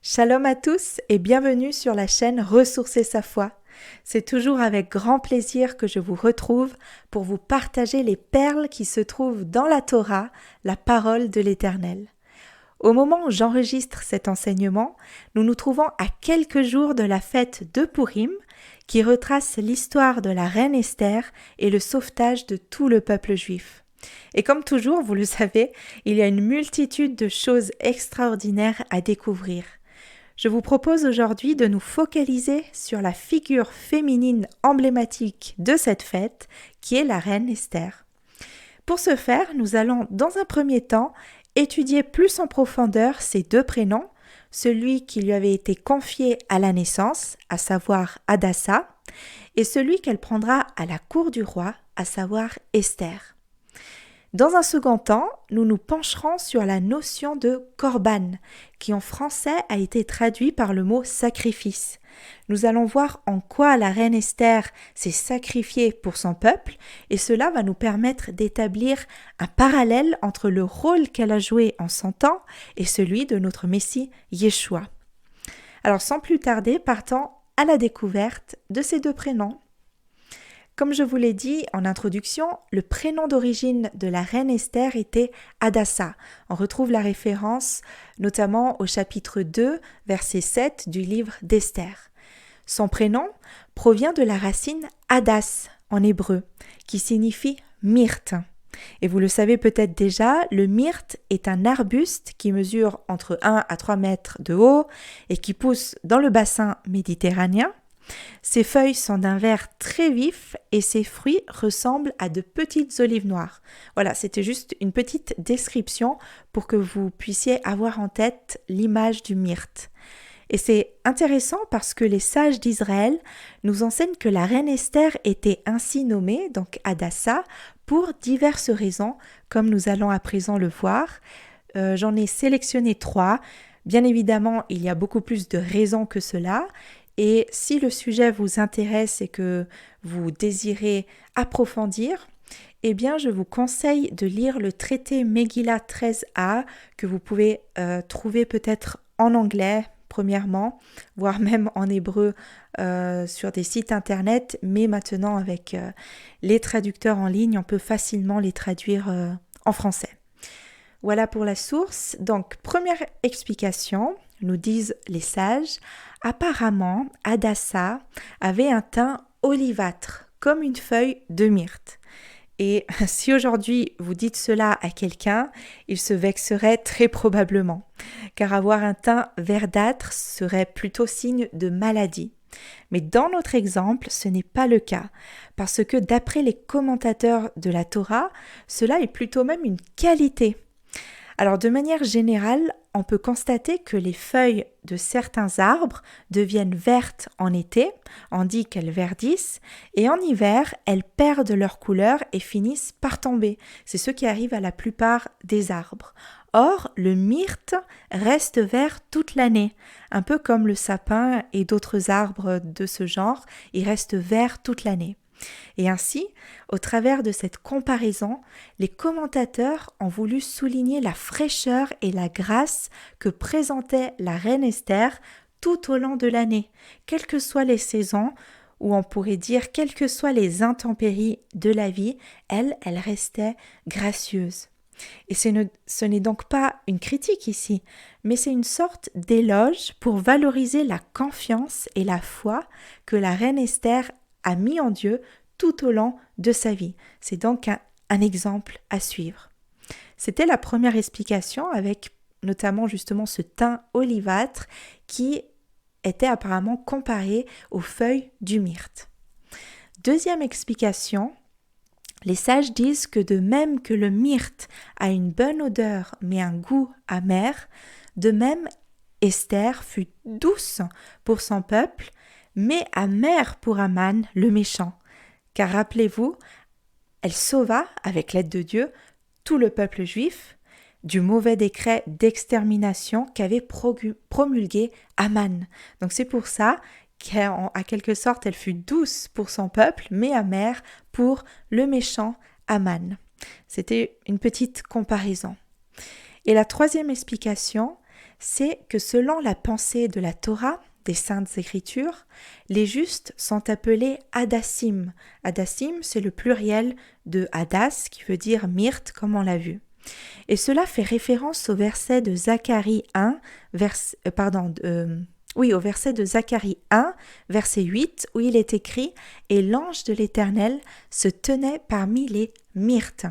Shalom à tous et bienvenue sur la chaîne Ressourcer sa foi. C'est toujours avec grand plaisir que je vous retrouve pour vous partager les perles qui se trouvent dans la Torah, la parole de l'Éternel. Au moment où j'enregistre cet enseignement, nous nous trouvons à quelques jours de la fête de Purim qui retrace l'histoire de la reine Esther et le sauvetage de tout le peuple juif. Et comme toujours, vous le savez, il y a une multitude de choses extraordinaires à découvrir. Je vous propose aujourd'hui de nous focaliser sur la figure féminine emblématique de cette fête, qui est la reine Esther. Pour ce faire, nous allons dans un premier temps étudier plus en profondeur ses deux prénoms, celui qui lui avait été confié à la naissance, à savoir Hadassa, et celui qu'elle prendra à la cour du roi, à savoir Esther. Dans un second temps, nous nous pencherons sur la notion de korban, qui en français a été traduit par le mot sacrifice. Nous allons voir en quoi la reine Esther s'est sacrifiée pour son peuple, et cela va nous permettre d'établir un parallèle entre le rôle qu'elle a joué en son temps et celui de notre Messie Yeshua. Alors sans plus tarder, partons à la découverte de ces deux prénoms. Comme je vous l'ai dit en introduction, le prénom d'origine de la reine Esther était Hadassa. On retrouve la référence notamment au chapitre 2, verset 7 du livre d'Esther. Son prénom provient de la racine Hadas en hébreu, qui signifie myrte. Et vous le savez peut-être déjà, le myrte est un arbuste qui mesure entre 1 à 3 mètres de haut et qui pousse dans le bassin méditerranéen. Ses feuilles sont d'un vert très vif et ses fruits ressemblent à de petites olives noires. Voilà, c'était juste une petite description pour que vous puissiez avoir en tête l'image du myrte. Et c'est intéressant parce que les sages d'Israël nous enseignent que la reine Esther était ainsi nommée, donc Hadassa, pour diverses raisons, comme nous allons à présent le voir. J'en ai sélectionné 3. Bien évidemment, il y a beaucoup plus de raisons que cela. Et si le sujet vous intéresse et que vous désirez approfondir, eh bien je vous conseille de lire le traité Megillah 13a que vous pouvez trouver peut-être en anglais premièrement, voire même en hébreu sur des sites internet, mais maintenant avec les traducteurs en ligne, on peut facilement les traduire en français. Voilà pour la source. Donc, première explication, nous disent les sages, apparemment, Hadassa avait un teint olivâtre, comme une feuille de myrte. Et si aujourd'hui vous dites cela à quelqu'un, il se vexerait très probablement, car avoir un teint verdâtre serait plutôt signe de maladie. Mais dans notre exemple, ce n'est pas le cas, parce que d'après les commentateurs de la Torah, cela est plutôt même une qualité. Alors de manière générale, on peut constater que les feuilles de certains arbres deviennent vertes en été, on dit qu'elles verdissent, et en hiver, elles perdent leur couleur et finissent par tomber. C'est ce qui arrive à la plupart des arbres. Or, le myrte reste vert toute l'année, un peu comme le sapin et d'autres arbres de ce genre, il reste vert toute l'année. Et ainsi, au travers de cette comparaison, les commentateurs ont voulu souligner la fraîcheur et la grâce que présentait la reine Esther tout au long de l'année, quelles que soient les saisons, ou on pourrait dire quelles que soient les intempéries de la vie, elle restait gracieuse. Et ce n'est donc pas une critique ici, mais c'est une sorte d'éloge pour valoriser la confiance et la foi que la reine Esther a mis en Dieu tout au long de sa vie. C'est donc un exemple à suivre. C'était la première explication avec notamment justement ce teint olivâtre qui était apparemment comparé aux feuilles du myrte. Deuxième explication, les sages disent que de même que le myrte a une bonne odeur mais un goût amer, de même Esther fut douce pour son peuple mais amère pour Aman, le méchant. Car rappelez-vous, elle sauva, avec l'aide de Dieu, tout le peuple juif du mauvais décret d'extermination qu'avait promulgué Aman. Donc c'est pour ça qu'à quelque sorte, elle fut douce pour son peuple, mais amère pour le méchant Aman. C'était une petite comparaison. Et la troisième explication, c'est que selon la pensée de la Torah, des Saintes Écritures, les justes sont appelés Hadassim. Hadassim, c'est le pluriel de Hadas, qui veut dire myrte, comme on l'a vu. Et cela fait référence au verset de Zacharie 1, au verset de Zacharie 1, verset 8, où il est écrit « Et l'ange de l'Éternel se tenait parmi les myrtes ».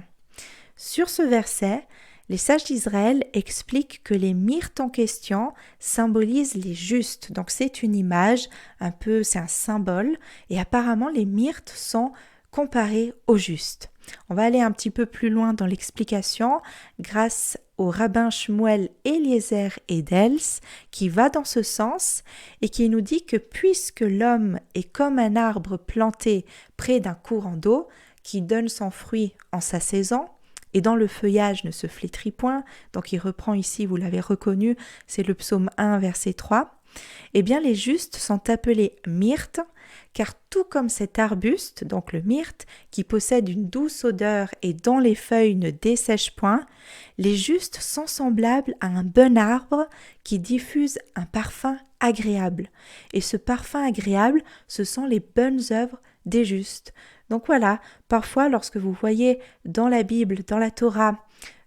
Sur ce verset, les sages d'Israël expliquent que les myrtes en question symbolisent les justes. Donc c'est une image, c'est un symbole, et apparemment les myrtes sont comparées aux justes. On va aller un petit peu plus loin dans l'explication grâce au rabbin Shmuel Eliezer Edels qui va dans ce sens et qui nous dit que puisque l'homme est comme un arbre planté près d'un courant d'eau qui donne son fruit en sa saison, et dans le feuillage ne se flétrit point, donc il reprend ici, vous l'avez reconnu, c'est le psaume 1, verset 3, eh bien les justes sont appelés myrtes, car tout comme cet arbuste, donc le myrte, qui possède une douce odeur et dont les feuilles ne dessèchent point, les justes sont semblables à un bon arbre qui diffuse un parfum agréable. Et ce parfum agréable, ce sont les bonnes œuvres des justes. Donc voilà, parfois lorsque vous voyez dans la Bible, dans la Torah,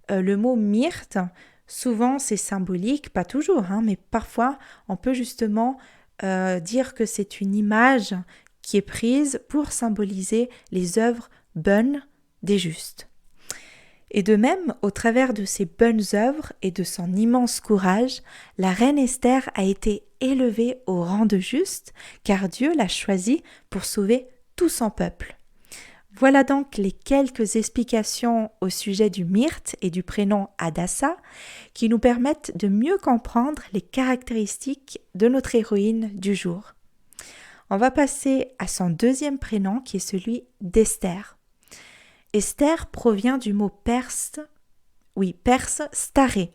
le mot myrte, souvent c'est symbolique, pas toujours, mais parfois on peut justement dire que c'est une image qui est prise pour symboliser les œuvres bonnes des justes. Et de même, au travers de ses bonnes œuvres et de son immense courage, la reine Esther a été élevée au rang de juste, car Dieu l'a choisie pour sauver tout son peuple. Voilà donc les quelques explications au sujet du myrte et du prénom Hadassa qui nous permettent de mieux comprendre les caractéristiques de notre héroïne du jour. On va passer à son deuxième prénom qui est celui d'Esther. Esther provient du mot perse staré,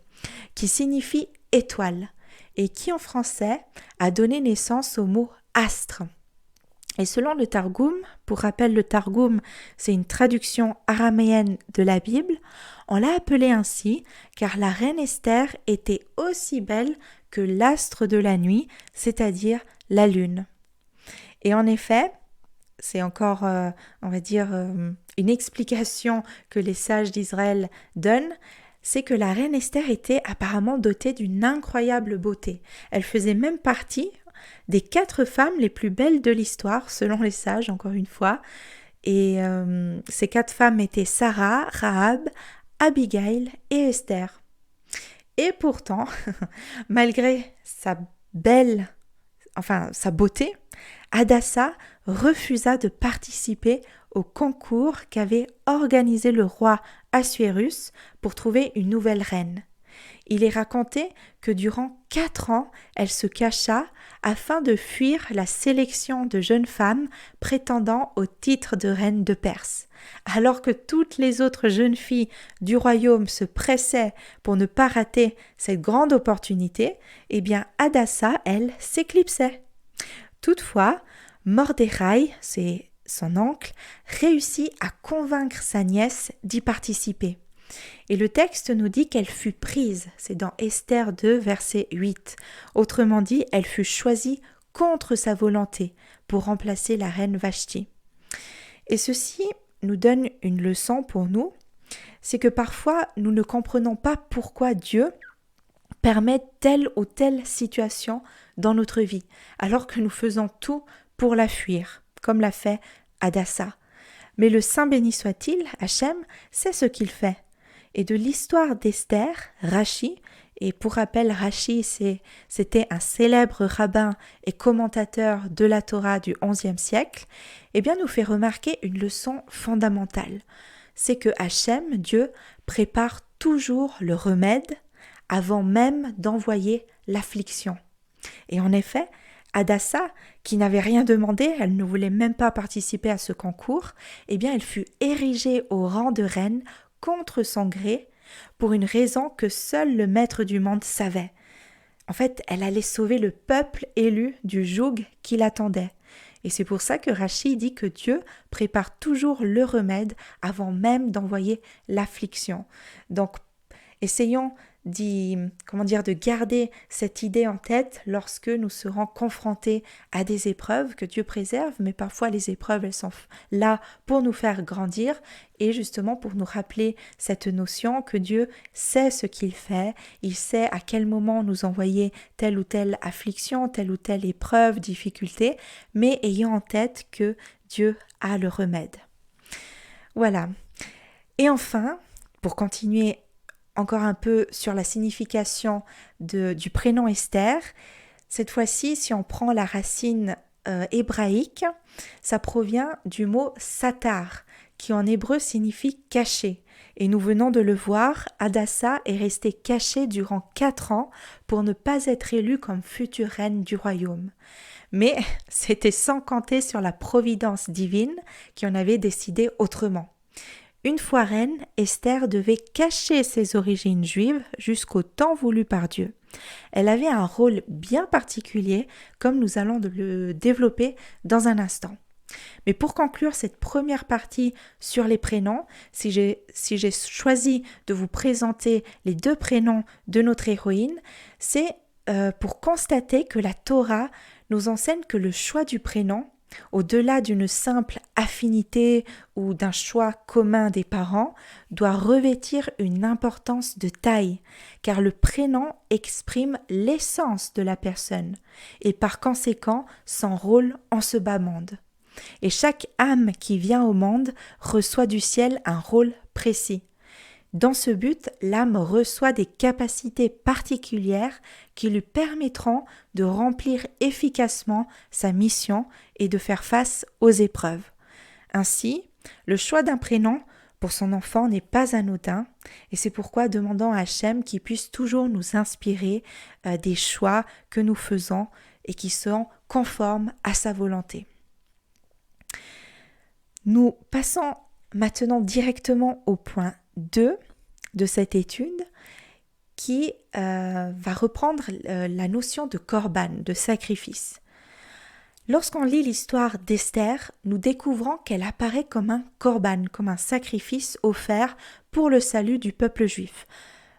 qui signifie étoile et qui en français a donné naissance au mot astre. Et selon le Targum, pour rappel le Targum, c'est une traduction araméenne de la Bible, on l'a appelée ainsi car la reine Esther était aussi belle que l'astre de la nuit, c'est-à-dire la lune. Et en effet, c'est encore, une explication que les sages d'Israël donnent, c'est que la reine Esther était apparemment dotée d'une incroyable beauté. Elle faisait même partie des 4 femmes les plus belles de l'histoire, selon les sages, encore une fois. Et ces 4 femmes étaient Sarah, Rahab, Abigail et Esther. Et pourtant, malgré sa beauté, Hadassa refusa de participer au concours qu'avait organisé le roi Assuérus pour trouver une nouvelle reine. Il est raconté que durant 4 ans, elle se cacha afin de fuir la sélection de jeunes femmes prétendant au titre de reine de Perse. Alors que toutes les autres jeunes filles du royaume se pressaient pour ne pas rater cette grande opportunité, eh bien Hadassa, elle, s'éclipsait. Toutefois, Mordechai, c'est son oncle, réussit à convaincre sa nièce d'y participer. Et le texte nous dit qu'elle fut prise, c'est dans Esther 2, verset 8. Autrement dit, elle fut choisie contre sa volonté pour remplacer la reine Vashti. Et ceci nous donne une leçon pour nous, c'est que parfois nous ne comprenons pas pourquoi Dieu permet telle ou telle situation dans notre vie, alors que nous faisons tout pour la fuir, comme l'a fait Hadassa. Mais le Saint béni soit-il, Hachem, sait ce qu'il fait. Et de l'histoire d'Esther, Rashi, et pour rappel, Rashi, c'était un célèbre rabbin et commentateur de la Torah du XIe siècle, eh bien nous fait remarquer une leçon fondamentale. C'est que Hachem, Dieu, prépare toujours le remède avant même d'envoyer l'affliction. Et en effet, Hadassa, qui n'avait rien demandé, elle ne voulait même pas participer à ce concours, eh bien elle fut érigée au rang de reine contre son gré, pour une raison que seul le maître du monde savait. En fait, elle allait sauver le peuple élu du joug qui l'attendait. Et c'est pour ça que Rashi dit que Dieu prépare toujours le remède avant même d'envoyer l'affliction. Donc, essayons de garder cette idée en tête lorsque nous serons confrontés à des épreuves que Dieu préserve, mais parfois les épreuves, elles sont là pour nous faire grandir et justement pour nous rappeler cette notion que Dieu sait ce qu'il fait, il sait à quel moment nous envoyer telle ou telle affliction, telle ou telle épreuve, difficulté, mais ayant en tête que Dieu a le remède. Voilà. Et enfin, pour continuer encore un peu sur la signification du prénom Esther, cette fois-ci, si on prend la racine hébraïque, ça provient du mot satar, qui en hébreu signifie caché. Et nous venons de le voir, Hadassa est restée cachée durant 4 ans pour ne pas être élue comme future reine du royaume. Mais c'était sans compter sur la providence divine qui en avait décidé autrement. Une fois reine, Esther devait cacher ses origines juives jusqu'au temps voulu par Dieu. Elle avait un rôle bien particulier, comme nous allons le développer dans un instant. Mais pour conclure cette première partie sur les prénoms, si j'ai choisi de vous présenter les 2 prénoms de notre héroïne, c'est pour constater que la Torah nous enseigne que le choix du prénom, au-delà d'une simple affinité ou d'un choix commun des parents, doit revêtir une importance de taille, car le prénom exprime l'essence de la personne et par conséquent son rôle en ce bas monde. Et chaque âme qui vient au monde reçoit du ciel un rôle précis. Dans ce but, l'âme reçoit des capacités particulières qui lui permettront de remplir efficacement sa mission et de faire face aux épreuves. Ainsi, le choix d'un prénom pour son enfant n'est pas anodin et c'est pourquoi demandons à Hachem qu'il puisse toujours nous inspirer des choix que nous faisons et qui sont conformes à sa volonté. Nous passons maintenant directement au point 2 de cette étude qui va reprendre la notion de korban, de sacrifice. Lorsqu'on lit l'histoire d'Esther, nous découvrons qu'elle apparaît comme un korban, comme un sacrifice offert pour le salut du peuple juif.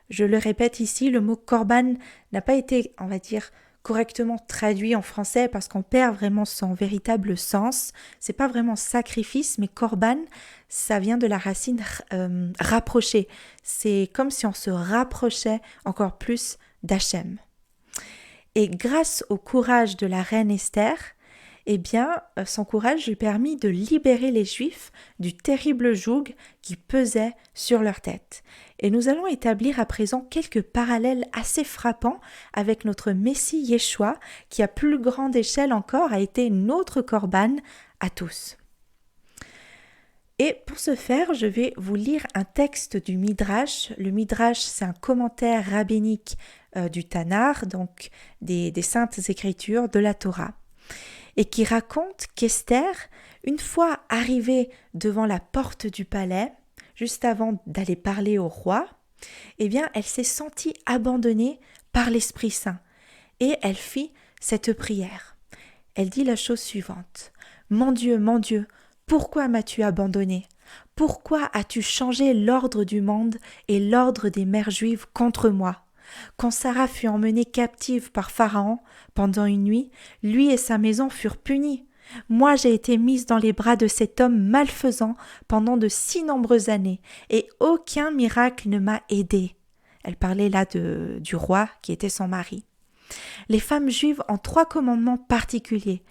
Je le répète ici, le mot korban n'a pas été, on va dire, correctement traduit en français parce qu'on perd vraiment son véritable sens. C'est pas vraiment sacrifice, mais korban, ça vient de la racine rapprocher. C'est comme si on se rapprochait encore plus d'Hachem. Et grâce au courage de la reine Esther, eh bien, son courage lui permit de libérer les Juifs du terrible joug qui pesait sur leur tête. Et nous allons établir à présent quelques parallèles assez frappants avec notre Messie Yeshua, qui à plus grande échelle encore a été notre korban à tous. Et pour ce faire, je vais vous lire un texte du Midrash. Le Midrash, c'est un commentaire rabbinique du Tanar, donc des Saintes Écritures de la Torah, et qui raconte qu'Esther, une fois arrivée devant la porte du palais, juste avant d'aller parler au roi, eh bien, elle s'est sentie abandonnée par l'Esprit Saint et elle fit cette prière. Elle dit la chose suivante: « Mon Dieu, pourquoi m'as-tu abandonnée ? Pourquoi as-tu changé l'ordre du monde et l'ordre des mères juives contre moi ? Quand Sarah fut emmenée captive par Pharaon pendant une nuit, lui et sa maison furent punis. Moi, j'ai été mise dans les bras de cet homme malfaisant pendant de si nombreuses années, et aucun miracle ne m'a aidée. » Elle parlait là du roi qui était son mari. Les femmes juives ont 3 commandements particuliers,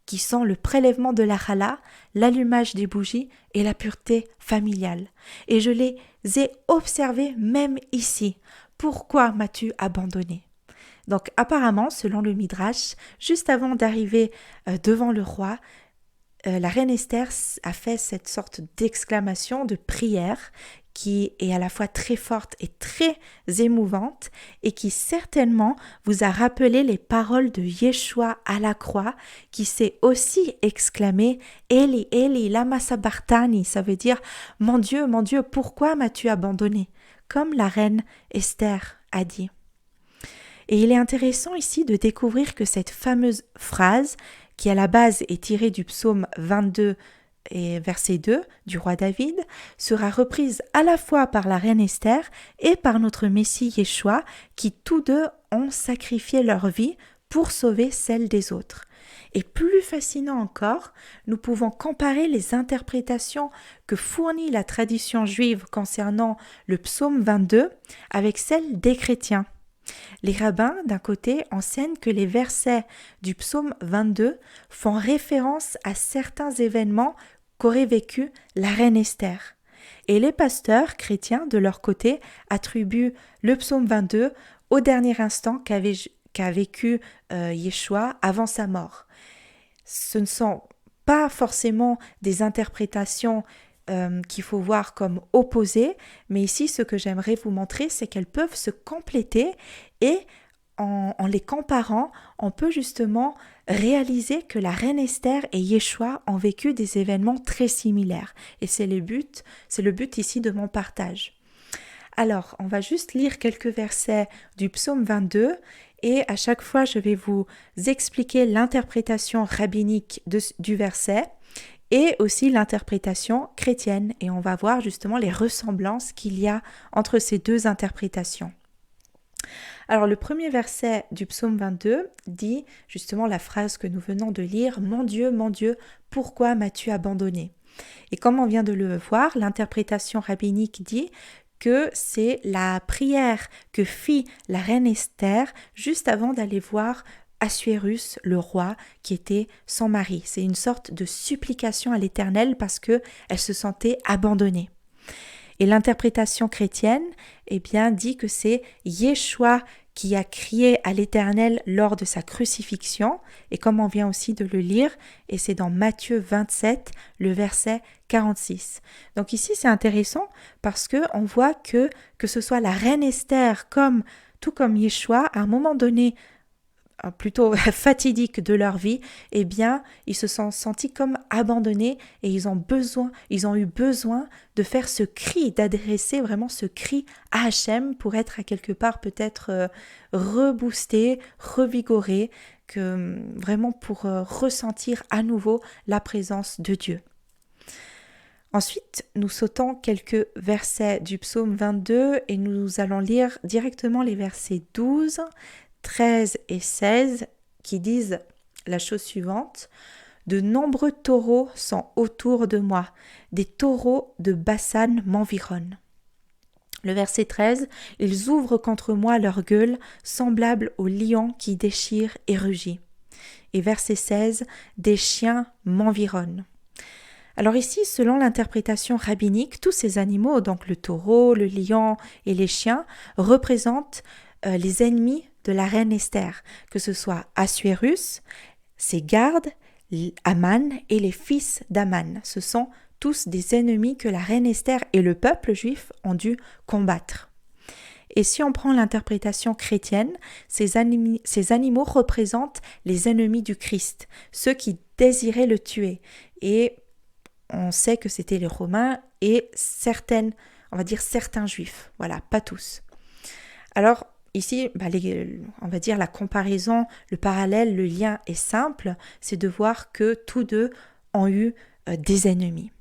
qui sont le prélèvement de la challah, l'allumage des bougies et la pureté familiale. Et je les ai observés même ici. Pourquoi m'as-tu abandonnée ? Donc apparemment, selon le Midrash, juste avant d'arriver devant le roi, la reine Esther a fait cette sorte d'exclamation, de prière qui est à la fois très forte et très émouvante et qui certainement vous a rappelé les paroles de Yeshua à la croix qui s'est aussi exclamé « Eli, Eli, lama sabachthani », ça veut dire « Mon Dieu, pourquoi m'as-tu abandonné ?» comme la reine Esther a dit. Et il est intéressant ici de découvrir que cette fameuse phrase, qui à la base est tirée du psaume 22, et verset 2 du roi David sera reprise à la fois par la reine Esther et par notre Messie Yeshua, qui tous deux ont sacrifié leur vie pour sauver celle des autres. Et plus fascinant encore, nous pouvons comparer les interprétations que fournit la tradition juive concernant le psaume 22 avec celles des chrétiens. Les rabbins, d'un côté, enseignent que les versets du psaume 22 font référence à certains événements qu'aurait vécu la reine Esther. Et les pasteurs chrétiens, de leur côté, attribuent le psaume 22 au dernier instant qu'a vécu Yeshua avant sa mort. Ce ne sont pas forcément des interprétations qu'il faut voir comme opposées, mais ici ce que j'aimerais vous montrer, c'est qu'elles peuvent se compléter et en les comparant, on peut justement réaliser que la reine Esther et Yeshua ont vécu des événements très similaires. Et c'est le but ici de mon partage. Alors, on va juste lire quelques versets du psaume 22 et à chaque fois, je vais vous expliquer l'interprétation rabbinique du verset et aussi l'interprétation chrétienne. Et on va voir justement les ressemblances qu'il y a entre ces deux interprétations. Alors, le premier verset du psaume 22 dit justement la phrase que nous venons de lire « Mon Dieu, pourquoi m'as-tu abandonné ?» Et comme on vient de le voir, l'interprétation rabbinique dit que c'est la prière que fit la reine Esther juste avant d'aller voir Assuérus, le roi, qui était son mari. C'est une sorte de supplication à l'Éternel parce qu'elle se sentait abandonnée. Et l'interprétation chrétienne dit que c'est Yeshua qui a crié à l'Éternel lors de sa crucifixion, et comme on vient aussi de le lire, et c'est dans Matthieu 27, le verset 46. Donc ici c'est intéressant parce que on voit que ce soit la reine Esther tout comme Yeshua, à un moment donné, plutôt fatidique de leur vie, ils se sont sentis comme abandonnés et ils ont eu besoin de faire ce cri, d'adresser vraiment ce cri à Hachem pour être à quelque part peut-être reboosté, revigoré, vraiment pour ressentir à nouveau la présence de Dieu. Ensuite, nous sautons quelques versets du psaume 22 et nous allons lire directement les versets 12, 13 et 16 qui disent la chose suivante. « De nombreux taureaux sont autour de moi, des taureaux de Bassan m'environnent. » Le verset 13, « Ils ouvrent contre moi leur gueule, semblables aux lions qui déchirent et rugit. » Et verset 16, « Des chiens m'environnent. » Alors ici, selon l'interprétation rabbinique, tous ces animaux, donc le taureau, le lion et les chiens, représentent les ennemis de la reine Esther, que ce soit Assuérus, ses gardes, Aman et les fils d'Aman. Ce sont tous des ennemis que la reine Esther et le peuple juif ont dû combattre. Et si on prend l'interprétation chrétienne, ces animaux représentent les ennemis du Christ, ceux qui désiraient le tuer. Et on sait que c'était les Romains et certains juifs, voilà, pas tous. Alors, ici, on va dire la comparaison, le parallèle, le lien est simple, c'est de voir que tous deux ont eu des ennemis.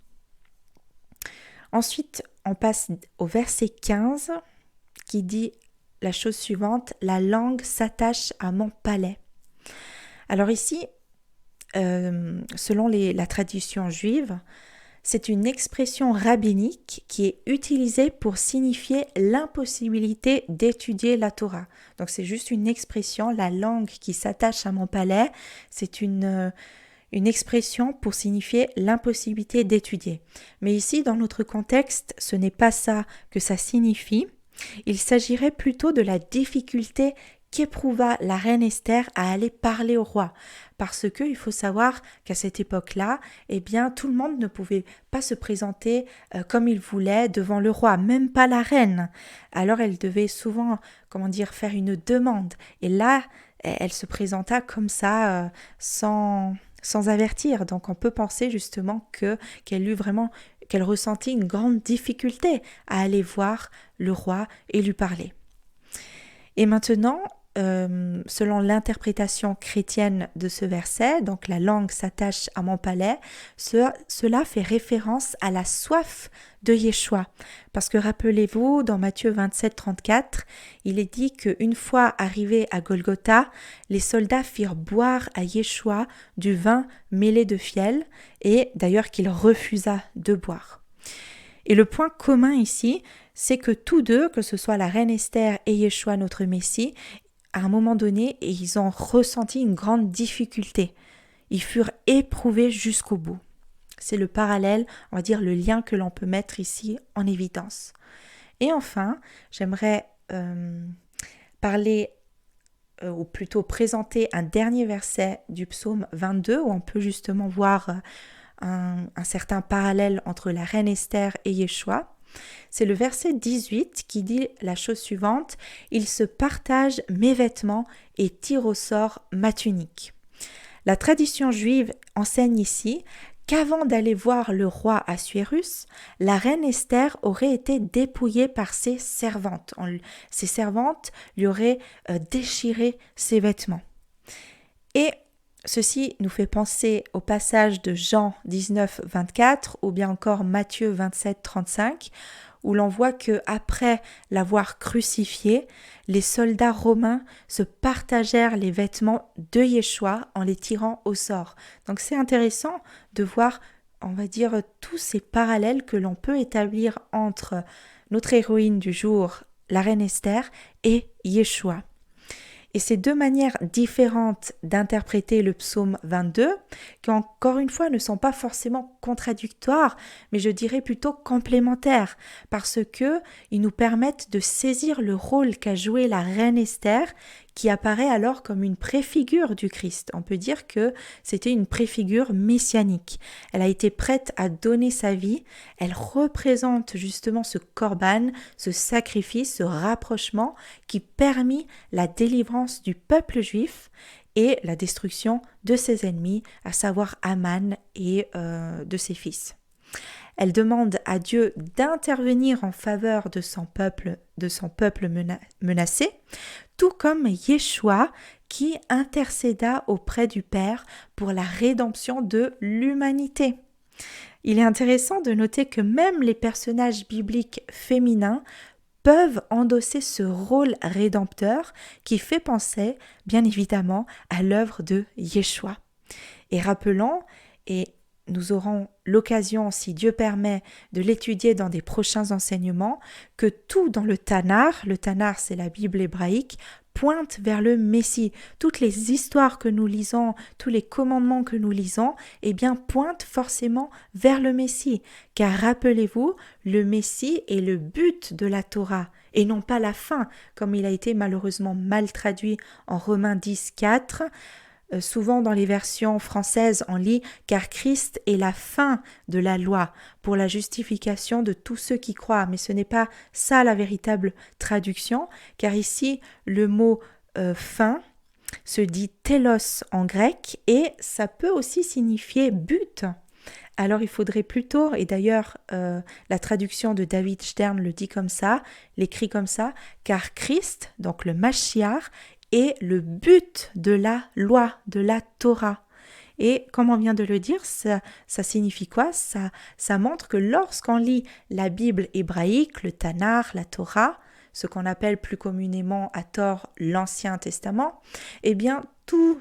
Ensuite, on passe au verset 15 qui dit la chose suivante, « La langue s'attache à mon palais. » Alors ici, selon la tradition juive, c'est une expression rabbinique qui est utilisée pour signifier l'impossibilité d'étudier la Torah. Donc c'est juste une expression, la langue qui s'attache à mon palais, c'est une expression pour signifier l'impossibilité d'étudier. Mais ici, dans notre contexte, ce n'est pas ça que ça signifie. Il s'agirait plutôt de la difficulté qu'éprouva la reine Esther à aller parler au roi. Parce qu'il faut savoir qu'à cette époque-là, tout le monde ne pouvait pas se présenter comme il voulait devant le roi, même pas la reine. Alors elle devait souvent, faire une demande. Et là, elle se présenta comme ça, sans avertir. Donc on peut penser justement qu'elle ressentit une grande difficulté à aller voir le roi et lui parler. Et maintenant, selon l'interprétation chrétienne de ce verset, donc la langue s'attache à mon palais, cela fait référence à la soif de Yeshua. Parce que rappelez-vous, dans Matthieu 27, 34, il est dit qu'une fois arrivés à Golgotha, les soldats firent boire à Yeshua du vin mêlé de fiel, et d'ailleurs qu'il refusa de boire. Et le point commun ici, c'est que tous deux, que ce soit la reine Esther et Yeshua notre Messie, à un moment donné, ils ont ressenti une grande difficulté. Ils furent éprouvés jusqu'au bout. C'est le parallèle, on va dire le lien que l'on peut mettre ici en évidence. Et enfin, j'aimerais parler, ou plutôt présenter un dernier verset du psaume 22, où on peut justement voir un certain parallèle entre la reine Esther et Yeshua. C'est le verset 18 qui dit la chose suivante: « Ils se partagent mes vêtements et tirent au sort ma tunique. » La tradition juive enseigne ici qu'avant d'aller voir le roi Assuérus, la reine Esther aurait été dépouillée par ses servantes. Ses servantes lui auraient déchiré ses vêtements. Et ceci nous fait penser au passage de Jean 19, 24 ou bien encore Matthieu 27, 35, où l'on voit qu'après l'avoir crucifié, les soldats romains se partagèrent les vêtements de Yeshua en les tirant au sort. Donc c'est intéressant de voir, on va dire, tous ces parallèles que l'on peut établir entre notre héroïne du jour, la reine Esther, et Yeshua. Et ces deux manières différentes d'interpréter le psaume 22, qui encore une fois ne sont pas forcément contradictoires, mais je dirais plutôt complémentaires, parce que ils nous permettent de saisir le rôle qu'a joué la reine Esther, qui apparaît alors comme une préfigure du Christ. On peut dire que c'était une préfigure messianique. Elle a été prête à donner sa vie. Elle représente justement ce korban, ce sacrifice, ce rapprochement qui permit la délivrance du peuple juif et la destruction de ses ennemis, à savoir Aman et de ses fils. Elle demande à Dieu d'intervenir en faveur de son peuple menacé, tout comme Yeshua qui intercéda auprès du Père pour la rédemption de l'humanité. Il est intéressant de noter que même les personnages bibliques féminins peuvent endosser ce rôle rédempteur qui fait penser, bien évidemment, à l'œuvre de Yeshua. Et rappelons, et nous aurons l'occasion, si Dieu permet, de l'étudier dans des prochains enseignements, que tout dans le Tanakh c'est la Bible hébraïque, pointe vers le Messie. Toutes les histoires que nous lisons, tous les commandements que nous lisons, eh bien, pointent forcément vers le Messie. Car rappelez-vous, le Messie est le but de la Torah, et non pas la fin, comme il a été malheureusement mal traduit en Romains 10, 4. Souvent dans les versions françaises, on lit « Car Christ est la fin de la loi pour la justification de tous ceux qui croient ». Mais ce n'est pas ça la véritable traduction, car ici, le mot « fin » se dit « télos » en grec, et ça peut aussi signifier « but ». Alors il faudrait plutôt, et d'ailleurs la traduction de David Stern le dit comme ça, l'écrit comme ça, « Car Christ, donc le Mashiach, est le but de la loi, de la Torah ». Et comme on vient de le dire, ça signifie quoi ? Ça montre que lorsqu'on lit la Bible hébraïque, le Tanakh, la Torah, ce qu'on appelle plus communément à tort l'Ancien Testament, eh bien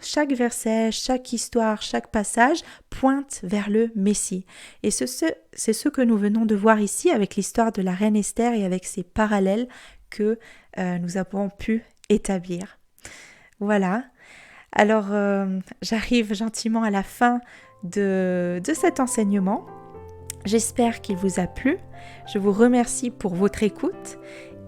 chaque verset, chaque histoire, chaque passage pointe vers le Messie. Et c'est ce que nous venons de voir ici avec l'histoire de la reine Esther et avec ces parallèles que nous avons pu établir. Voilà, alors j'arrive gentiment à la fin de cet enseignement. J'espère qu'il vous a plu. Je vous remercie pour votre écoute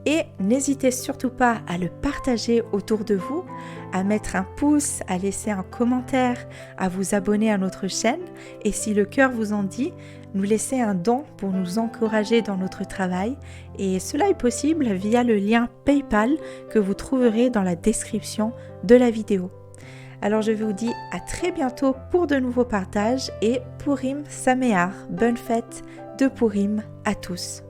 et n'hésitez surtout pas à le partager autour de vous, à mettre un pouce, à laisser un commentaire, à vous abonner à notre chaîne et si le cœur vous en dit, nous laisser un don pour nous encourager dans notre travail et cela est possible via le lien PayPal que vous trouverez dans la description de la vidéo. Alors je vous dis à très bientôt pour de nouveaux partages et Purim Sameach, bonne fête de Purim à tous.